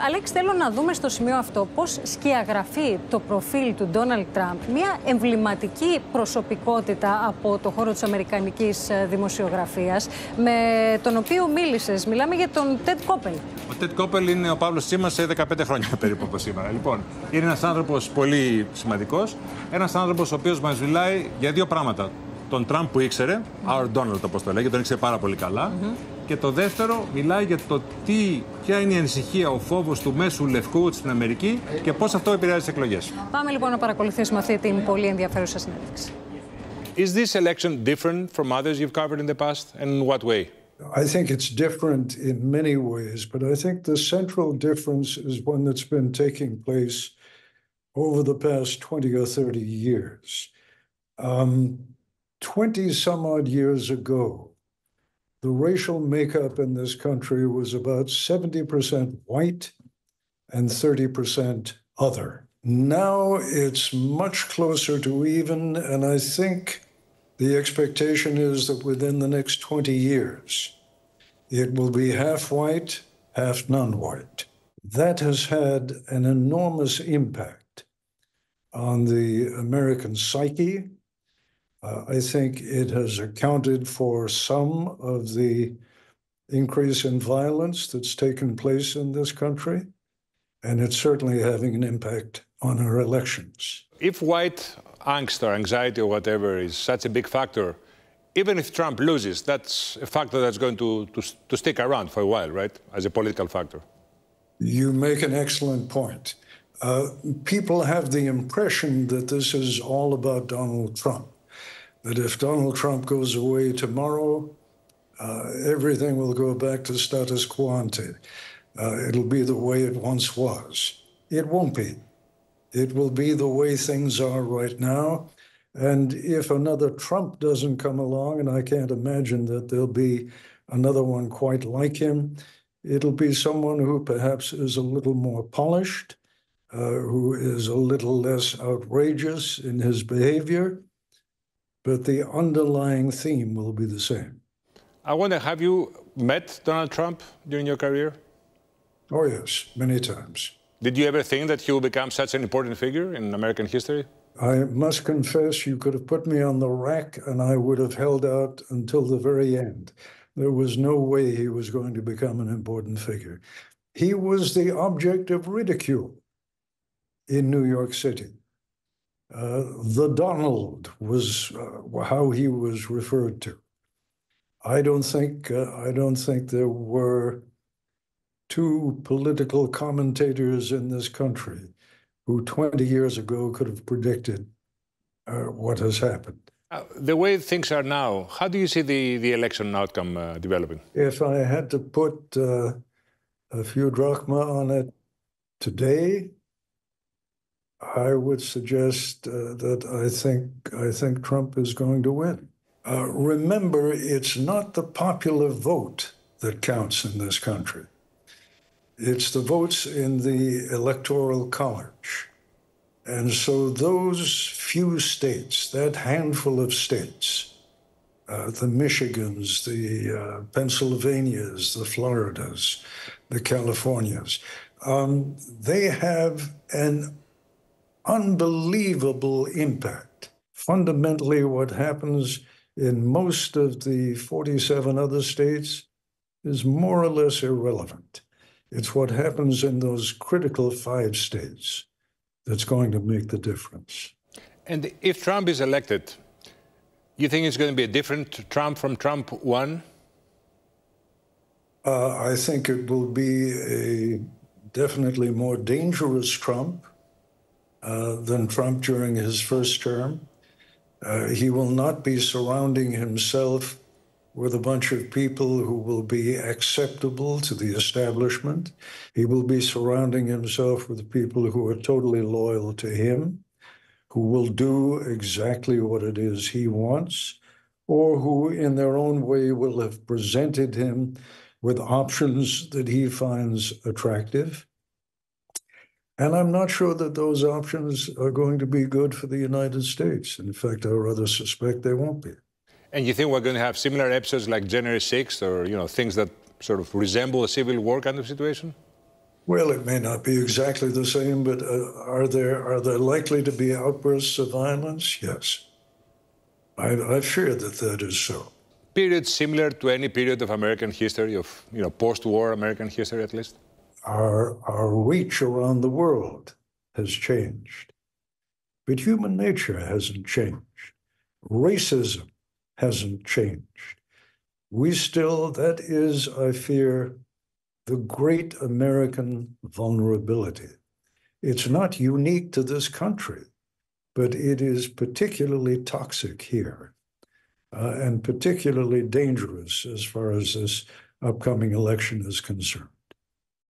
Αλέξη, θέλω να δούμε στο σημείο αυτό πώς σκιαγραφεί το προφίλ του Ντόναλντ Τραμπ, μια εμβληματική προσωπικότητα από το χώρο της αμερικανικής δημοσιογραφίας, με τον οποίο μίλησες. Μιλάμε για τον Τέντ Κόππελ. Ο Τέντ Κόππελ είναι ο Παύλος Τσίμας σε 15 χρόνια περίπου από σήμερα. Λοιπόν, είναι ένας άνθρωπος πολύ σημαντικός, ένας άνθρωπος ο οποίος μας μιλάει για δύο πράγματα. Τον Τραμπ που ήξερε, our Donald όπως το λέγει, τον ήξερε πάρα πολύ καλά. Και το δεύτερο, μιλάει για το ποια είναι η ανησυχία, ο φόβος του μέσου λευκού στην Αμερική και πώς αυτό επηρεάζει τις εκλογές. Πάμε λοιπόν να παρακολουθήσουμε αυτή την πολύ ενδιαφέρουσα συνέντευξη. Is this election different from others you've covered in the past, and in what way? I think it's different in many ways, but I think the central difference is one that's been taking place over the past 20 or 30 years. 20 some odd years ago, the racial makeup in this country was about 70% white and 30% other. Now it's much closer to even, and I think the expectation is that within the next 20 years, it will be half white, half non-white. That has had an enormous impact on the American psyche. I think it has accounted for some of the increase in violence that's taken place in this country, and it's certainly having an impact on our elections. If white angst or anxiety or whatever is such a big factor, even if Trump loses, that's a factor that's going to stick around for a while, right, as a political factor? You make an excellent point. People have the impression that this is all about Donald Trump. That if Donald Trump goes away tomorrow, everything will go back to status quo ante. It'll be the way it once was. It won't be. It will be the way things are right now. And if another Trump doesn't come along, and I can't imagine that there'll be another one quite like him, it'll be someone who perhaps is a little more polished, who is a little less outrageous in his behavior. But the underlying theme will be the same. I wonder, have you met Donald Trump during your career? Oh, yes, many times. Did you ever think that he will become such an important figure in American history? I must confess, you could have put me on the rack and I would have held out until the very end. There was no way he was going to become an important figure. He was the object of ridicule in New York City. The Donald was how he was referred to. I don't think there were two political commentators in this country who 20 years ago could have predicted what has happened. The way things are now, how do you see the election outcome developing? If I had to put a few drachma on it today, I would suggest that I think Trump is going to win. Remember, it's not the popular vote that counts in this country. It's the votes in the Electoral College. And so those few states, that handful of states, the Michigans, the Pennsylvanias, the Floridas, the Californias, they have an unbelievable impact. Fundamentally, what happens in most of the 47 other states is more or less irrelevant. It's what happens in those critical 5 states that's going to make the difference. And if Trump is elected, you think it's going to be a different Trump from Trump 1? I think it will be a definitely more dangerous Trump than Trump during his first term. He will not be surrounding himself with a bunch of people who will be acceptable to the establishment. He will be surrounding himself with people who are totally loyal to him, who will do exactly what it is he wants, or who in their own way will have presented him with options that he finds attractive. And I'm not sure that those options are going to be good for the United States. In fact, I rather suspect they won't be. And you think we're going to have similar episodes like January 6th or, things that sort of resemble a civil war kind of situation? Well, it may not be exactly the same, but are there likely to be outbursts of violence? Yes. I fear that is so. Period similar to any period of American history, of post-war American history at least? Our reach around the world has changed, but human nature hasn't changed. Racism hasn't changed. That is, I fear, the great American vulnerability. It's not unique to this country, but it is particularly toxic here and particularly dangerous as far as this upcoming election is concerned.